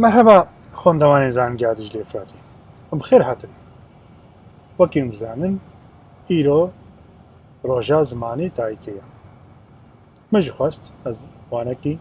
مرحبا خوندەوانی زانگیادژ لێ فراتی بخێر هاتن وەکیم بزانن ئیرۆ ڕۆژا زمانی تایکەیە مەژی خواست ئەز وانەکی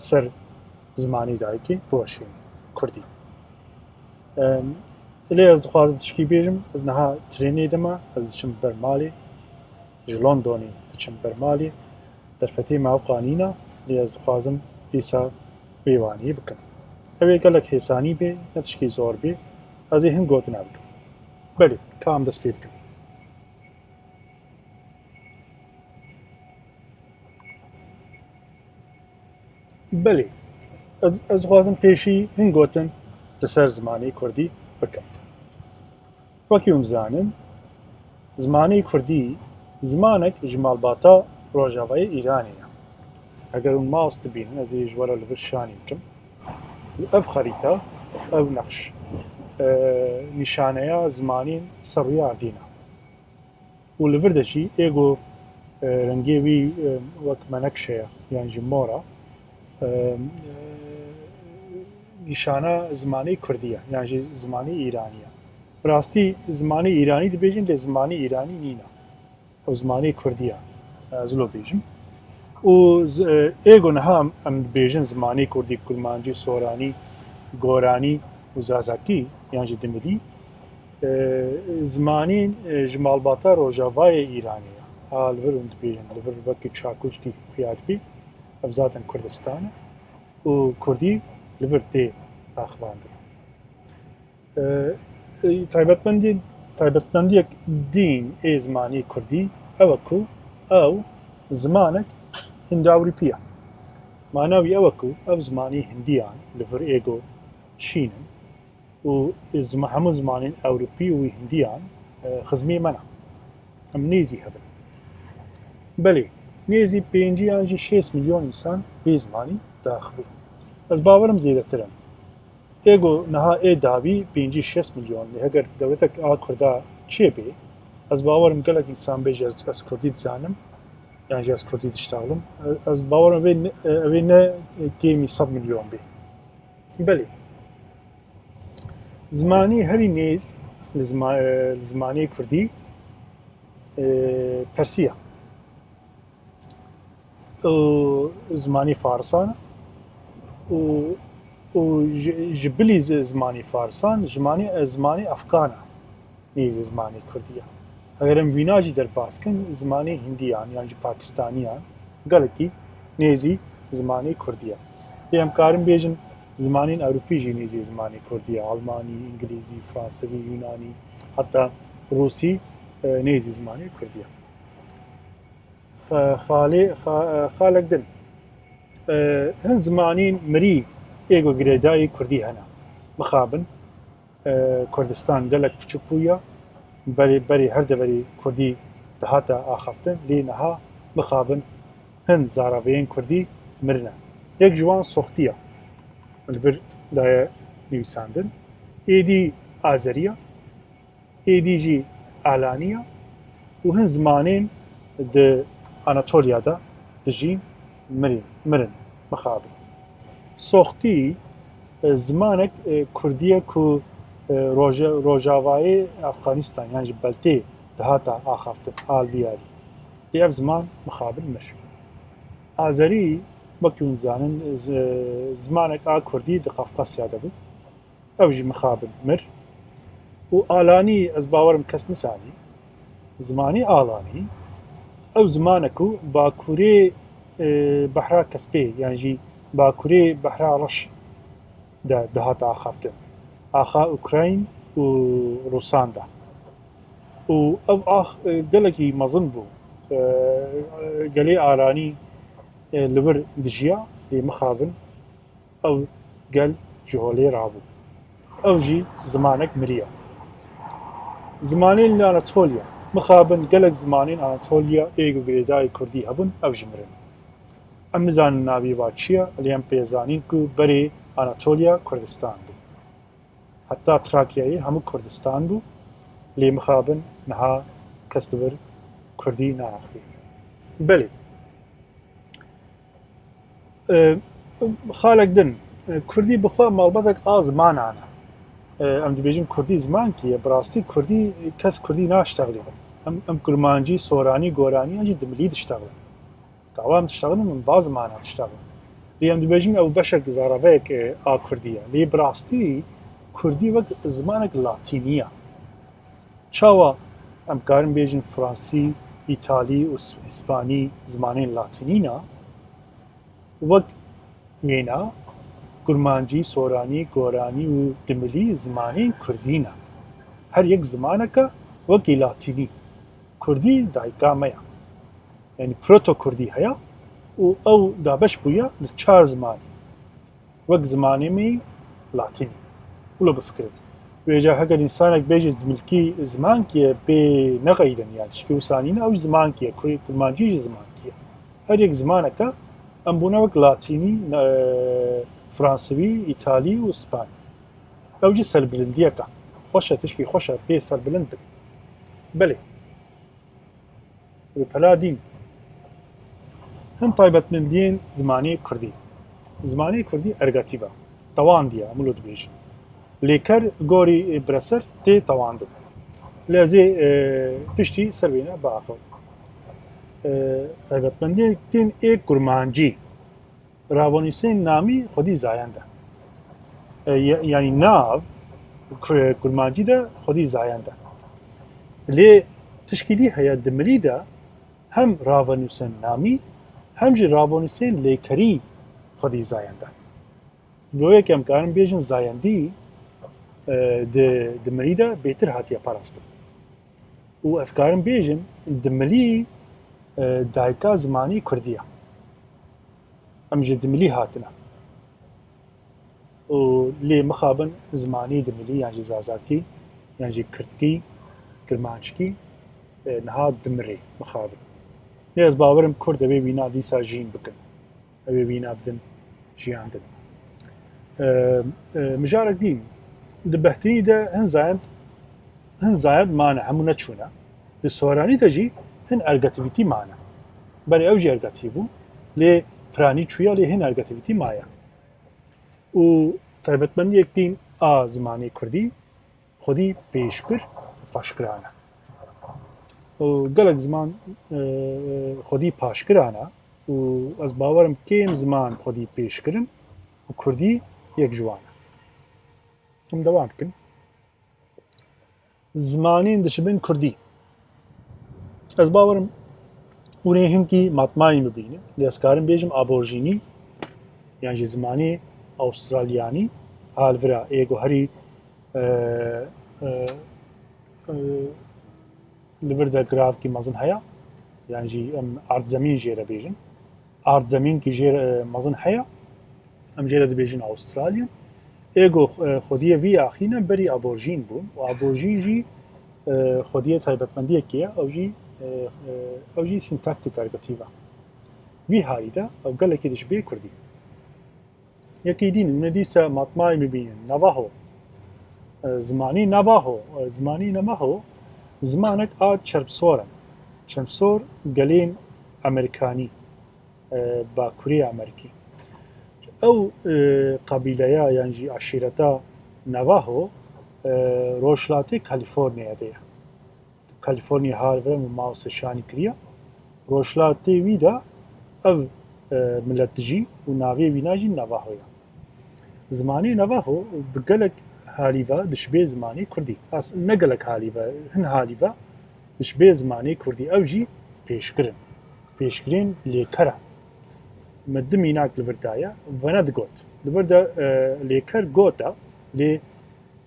سەر زمانی دایکی بۆشین کوردی لێ ئەس دخوازم تشکی بێژم ئەس نەها ترێنێ دەما ئەس دچم بەرماڵی ji Londonê diçim bermalê derfetê mewqanîna lê ez dixwazim dîsa pêvaniyê bikim. Ew ê gelek hêsanî bê ne tişkî zor bê ez ê hin gotina bikim. Belê ka em dest pê bikim. Belê ez dixwazim pêşî hin gotin li ser zimanê Kurdî bikim. Wekî hûn dizanin zimanê Kurdî zimanek ji malbata Rojavayê Îranê ye. Eger hûn mas dibînin ez ê ji we re li vir şanî bikim. Ev xerîta, ev nexş nîşaneya zimanên ser rûya Erdîna. û li vir de jî êgo rengê wî wek menekşe ye yan jî mor e nîşana zimanê Kurdî ye yan jî zimanê Îranî ye. Bi rastî zimanê Îranî dibêjin lê zimanê Îranî nîne. Ew zimanê Kurdî ye ez lo bêjim. û êgo niha em dibêjin zimanê Kurdî Kurmancî, Soranî, Goranî û Zazakî yan jî Dimilî zimanên ji malbata Rojavayê Îranê ye. Ha li vir hûn dibêjin li vir wekî çakûçkî xuya dibî ev zaten Kurdistan e û Kurdî li vir tê axivandin. Taybetmendiyek dîn ê zimanê Kurdî ew e ku ew zimanek Hind-Ewropî ye. Mana wî ew e ku ev zimanê Hindiyan li vir êgo şînin û hemû zimanên Ewropî û Hindiyan xizmê me ne. Em nêzî hebin. Belê nêzî pêncî yan jî 6 milyon însan vê zimanî diaxivin. Ez bawerim zêdetir in. Êgo niha ê davî pêncî 6 milyon lê heger dewletek a Kurda çêbê ez bawerim gelek însan bêje ez Kurdî dizanim yan jî ez Kurdî dişitavim ez bawerim evê ne kêmî 100 milyon bê. Belê zimanî herî nêz li zimanê Kurdî Persî ye. Zimanê Farisan û ji bilî zimanê Farisan zimanê Efgan e nêzî zimanê Kurdî ye. Eger em vîna jî derbas kin zimanê Hindiyan yan jî Pakistaniyan gelekî nêzî zimanê Kurdî ye. Lê em karin bêjin zimanên Ewropî jî nêzî zimanê Kurdî ye. Almanî, İngilîzî, Fransivî, Yunanî heta Rûsî nêzî zimanê Kurdî ye. Xalek din hin zimanên mirî êgo girêdayî Kurdî hene. Mixabin Kurdistan gelek piçûk bûye berê her deverê Kurdî dihata axaftin lê niha mixabin hin zaraveyên Kurdî mirine. Yek ji wan Soxtî ye li vir daye nivîsandin. Êdî Azerî ye, êdî jî Alanî ye û hin zimanên di Anatolyada dijîn mirin mixabin. Soxtî zimanek Kurdî ye ku Rojavayê Efganistan yan ji Beltê dihata axaftin alviyarî. Lê ev ziman mixabin mir. Azerî wekî hûn dizanin zimanek a Kurdî di Qafqasya de bû. Ew jî mixabin mir. û Alanî ez bawerim kes nisanî. Zimanê Alanî ew zimanek ku Bakurê Behra Kespê yan jî Bakurê Behra Reş de dihata axaftin. Axa Ukrayn û Rûsan de. û ev ax gelekî mezin bû. Gelê Alanî li vir dijiya lê mixabin ew gel ji holê rabû. Ew jî zimanek mirî ye. Zimanên li Anatolya mixabin gelek zimanên Anatolya êgo girêdayî Kurdî hebûn ew jî mirin. Em nizanin navê wa çi ye lê em pêzanîn ku berê Anatolya Kurdistan bû. Heta Trakyayê hemû Kurdistan bû lê mixabin niha kes li vir Kurdî neaxive. Belê خالق دن کوردی بخوا مالبەتێک ئا زمانانە ئەم دەبێژین کوردی زمانکیە بڕاستی کوردی کەس کوردی ناشتەغڵێ ئەم کورمانجی سۆرانی گۆرانی ئەنجی دملی دشتەغڵن کاوام تشتغڵن من با زمانە تشتەغڵن لێ ئەم دەبێژین ئەو بەشێک زارەڤەیەک ئا کوردیە لێ بڕاستی کوردی وەک زمانێک لاتینیە چاوە ئەم کارن بێژین فرانسی ئیتالی و ئیسپانی زمانەی لاتینینە وەک وێنە کورمانجی سۆرانی گۆرانی و دملی زمانی کوردینە هەر یەک زمانەکە وەکی لاتینی کوردی دایکامەیە یعنی پرۆتۆ کوردی هەیە و ئەو دابەش بوویە لە 4 زمانی وەک زمانێمی لاتینی وڵۆ بفکرێت وێجا هەگەر ئینسانێک بێژێت دملکی زمانکیە بێ نەغەیدەن یا تشکی وسانینە ئەو زمانکیە کورمانجیژی زمانکیە هەر یەک زمانەکە ئەم بوونە وەک لاتینی فرانسوی ئیتالی و ئیسپانی ئەوجی سەربلندیەکە خۆشە تشکی خۆشە پێ سەربلندن بەێ پەلادین هەم تایبەتمەندیên زمانی کوردی زمانی کوردی ئەرگەتیڤە تەواندیە ملو دبێژن لێکەر گۆری برەسەر تێ تەواندن لەزێ پشتی سەروێنە بەعافە تایبەتمەندیên ê کورمانجی ڕاوەنووسên نامی خودی زایەندە یعنی ناو کورمانجی de خودی زایەندە لێ تشکیلی هەیە دملیدا هەم ڕاوەنووسên نامی هەم jî ڕاوەنووسên lêkerî خودی زایەندە بۆیەک ئەم کارن بێژن زایەندی دملیدا بێتر هاتیە پاراستن و ez karim bêjim dimilî dayika zimanî Kurdiye em ji dimilî hatine û lê mixabin zimanî dimilî yan jî zazakî yan jî Kurdkî kirmanckî niha dimirê mixabin lê ez bawerim Kurd evê wîna dîsa jîn bikin evê wîna bidin jiyandin mijarek dîn di behtinî de hin zayend mane hemû neçûne di soranî de jî hin ergetivîtî mane berê ew jî ergetî bû lê piranî çûya lê hin ergetivîtî maye û taybetmendiyek dîn a zimanê Kurdî xwedî pêşkir paşkiran e û gelek ziman xwedî paşkiran e û ez bawerim kêm ziman xwedî pêşkirin û Kurdî yek ji wan e him dewam bikin zimanên dişibin Kurdî ez bawerim hûnê hinkî matmayî bibînin lê ez karim bêjim aborjînî yan jî zimanê Awstralyanî halvira ê goherî li vir de giravkî mezin heya yan jî em artzemîn jê re bêjin artzemînkî jê mezin heya em jê re dibêjin Awstralyan êgo xwediyê vî axîne berî aborjîn bûn û aborjîn jî xwediyê taybetmendiyekî ye ew jî sintaktik ergetîv e vî halî de ew gelekî dişibê Kurdî yekî dîn hûn ê dîsa matmayê bibînin Navaho zimanî Navaho zimanî Navaho zimanek a çerpsor e çerpsor gelên Amerîkanî Bakurê Amerîkî ew qebîleya yan jî aşîreta Navaho rojhilatê Kalîforniyayê de ye Kalîforniya halvira û mawsê şanî kiriye rojhilatê wî de ev millet dijî û navê wîna jî Navaho ye zimanê Navaho bi gelek halîve dişibê zimanê Kurdî ne gelek halîve hin halîve dişibê zimanê Kurdî ew jî pêşkirin pêşkirên lêker e me di mînak li vir daye vene digot li vir de lêker got e lê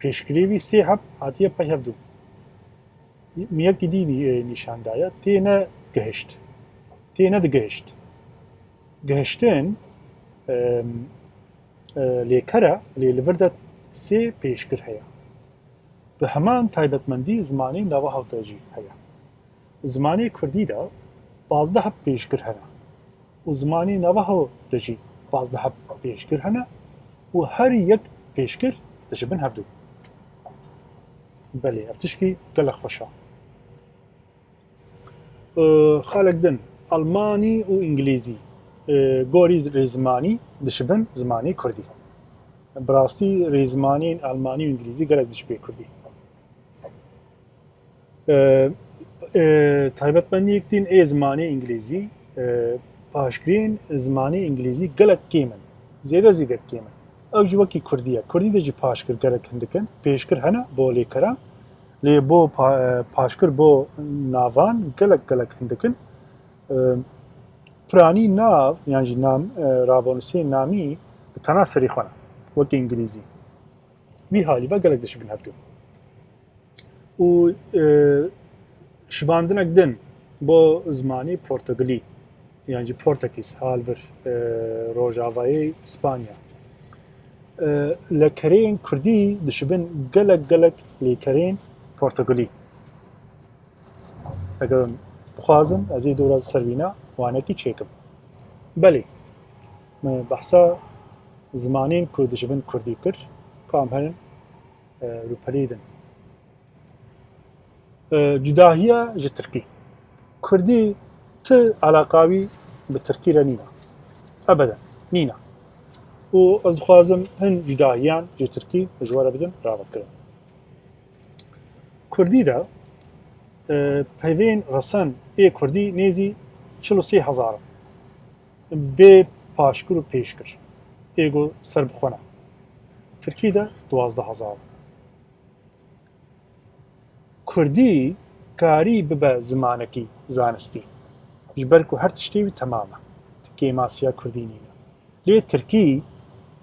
pêşkirê wî sê heb hatiye peyhevdû miyekî dî nîşan daye têne gihişt têne digihişt gihiştin lêker e lê li vir de sê pêşkir heye bi heman taybetmendî zimanê Navaho de jî heye zimanê Kurdî de bazdeh heb pêşkir hene û zimanê Navaho de jî bazdeh heb pêşkir hene û herî yek pêşkir dişibin hevdû belê ev tişkî gelek xweş e xalek din Almanî û İngilîzî گۆری ڕێزمانی دشبن زمانی کوردی بڕاستی ڕێزمانین ئەلمانی و ئینگلیزی گەلک دش پێ کوردی تایبەتمەندیەکتین ئێ زمانی ئینگلیزی پاشگرین زمانی ئینگلیزی گەلک کێمن زێدە زیدە کێمن ئەو جی وەکی کوردیە کوردی دەجی پاشکر گەلک هەندەکەن پێشکر هەنە بۆ لێکەران لێ بۆ پاشکر بۆ ناوان گەلک هەندەکەن پرانی ناو یانجی نام ڕابۆنووسێ نامی تەنها سەری خوانە وەکی ئینگلیزی وی حالی بە گەلک دەشبن هەفتوو و شباندنەك دن بۆ زمانی پۆرتوگلی یانجی پۆرتەکیس هالبر ڕۆژاوایی ئیسپانیا لە کەرەیەن کوردی دشبن گەلک لێکەرەیەن پۆرتوگلی ئەگەر بخوازن ئەزێ دۆرە سەروینە وانەکی چێکم بەڵێ بەحسا زمانین کورد دشبن کوردی کرد کام هەن روپەلێدن جداهیە ji Tirkî Kurdî ti alaqawî bi Tirkî re nîne ebeden nîne û ez dixwazim hin cudahiyan ji Tirkî ji we re bidin ravetkirin Kurdî de peyvên resan ê Kurdî nêzî 43,000 bê paşkir û pêşkir êgo ser bixwene Tirkî de 12,000 Kurdî karî bibe zimanekî zanistî ji ber ku her tiştê wî temam e kêmasiya Kurdî nîne lê Tirkî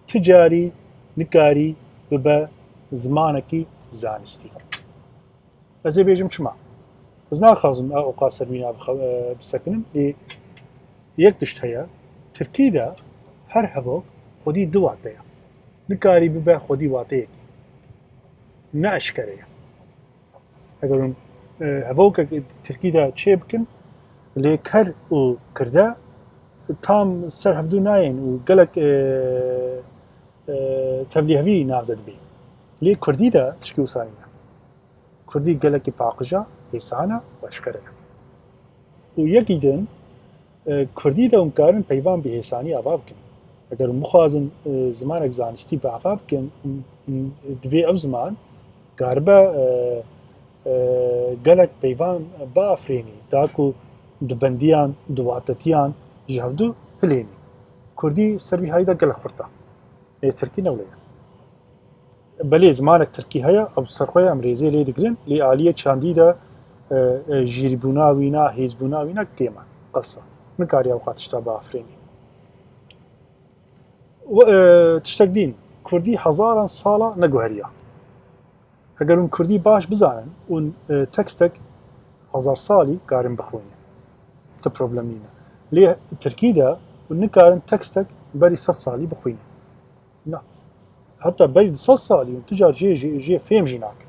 ti carî nikarî bibe zimanekî zanistî ez ê bêjim çima ez naxwazim ew oqa servîna bisekinim lê yek tişt heye Tirkî de her hevok xwedî du wate ye nikarî bibe xwedî wateyekî ne eşkere ye egerim hevokek Tirkî de çê bikin lê ker û kirde tam ser hevdû nayên û gelek tevlîhevî nav de dibe lê Kurdî de tişkî wisa nîne Kurdî gelekî paqija hêsana û eşkere ye û yekî din Kurdî de hûn karin peyvan bi hêsanî ava bikin eger hûn bixwazin zimanek zanistî bi ava bikin divê ew ziman garibe gelek peyvan biafrênî da ku di bendiyan di watetiyan ji hevdû hilênî Kurdî ser vî hayî de gelek xurta lê Tirkî newle ye belê zimanek Tirkî heye ew serxwe em rêzê lê digirin lê aliyek çandî de jîrbûna wîna hêzbûna wîna tême qesa nikariye ew tişta biafrênî tiştek dîn Kurdî hezaran sala neguheriye eger hûn Kurdî baş bizanin û tekstek hezar salî karin bixwînin ti problem nîne lê Tirkî de hûn nikarin tekstek berî 100 salî bixwînin na heta berî 100 salî hûn ti car jê fêm jî nakin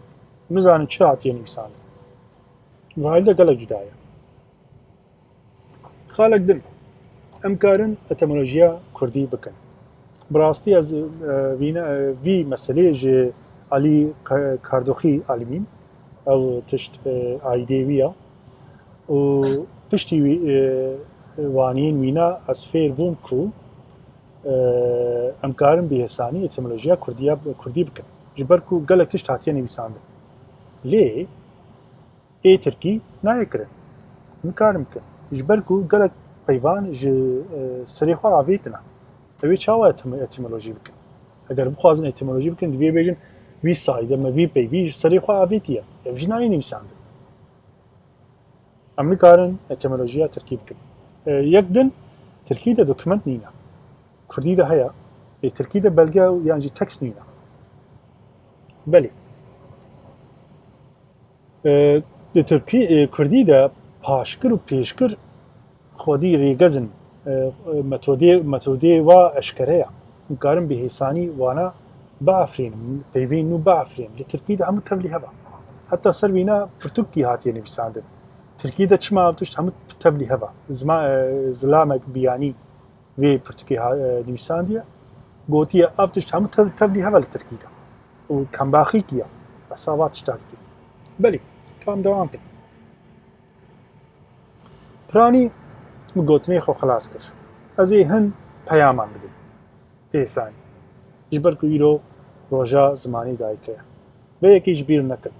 nizanin çi hatiye nivîsandin vahîl de gelek cuda ye xalek din em karin etimolojiya Kurdî bikin birastî ez vî meselê ji Alî Kardoxî alîmîn ew tişt aîdê wî ye û piştî waniyên wîna ez fêr bûm ku em karin bi hêsanî etimolojiya Kurdî bikin ji ber ku gelek tişt hatiye nivîsandin lê ê Tirkî nayê kirin nikarin bikin ji ber ku gelek peyvan ji serê xwe avêtine ew ê çawa etimolojî bikin eger bixwazin etimolojî bikin divê bêjin vî sayde me vî peyvî ji serê xwe avêtiye ev jî nayê nivîsandin em nikarin etimolojiya Tirkî bikin yek din Tirkî de dokûment nîne Kurdî de heye lê Tirkî de belge yan jî tekst nîne belê li Kurdî de paşkir û pêşkir xwedî rêgezin metodê wa eşkere ye hûn karin bi hêsanî wana biafrênin peyvên nû biafrênin li Tirkî de hemû tevlî hebe heta ser wîna pirtûkî hatiye nivîsandin Tirkî de çima ev tişt hemû tevlî hebe zilamek biyanî vê pirtûkê nivîsandiye gotiye ev tişt hemû tevlî hebe li Tirkî de û kembaxîkî ye besa va tişta dike belê kam dewam kin piranî min gotinê xwe xilas kir ئەزێ هەن پەیامان بدەین پێسانی ji ber ku îro roja zimanî dayîke ye vê yekî ji bîr nekin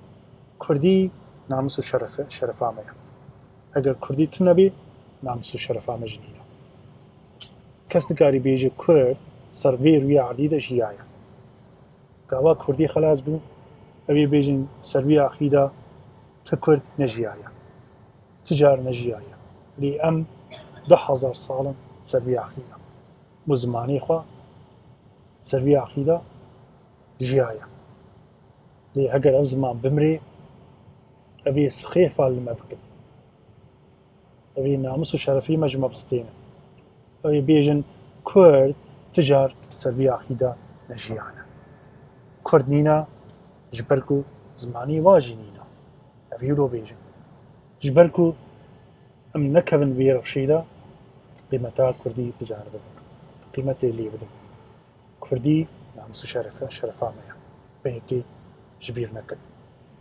Kurdî namus û şerefa me ye eger Kurdî tune bê namus û şerefa me jî nîne kes nikarî bêje Kurd ser vê rûya erdî de jiyaye gava Kurdî xelas bû ew ê bêjin ser vê axî de ti Kurd nejiyaye ti car nejiyaye lê em 10,000 salin ser vê axî de bu zimanê xwe ser vê axî de jiyaye lê eger ev ziman bimrê ev ê sixêfa li me bikin ev ê namus û şerefî me ji me bistêne ew ê bêjin Kurd ti car ser vê axî de nejiyane Kurd nîne ji ber ku zimanî wa jî nîne ev îro bêjin ji ber ku em nekevin vê rewşê de qîmeta Kurdî bizarbin qîmetê lê bidin Kurdî namus û şerefa me ye vê yekê ji bîr nekin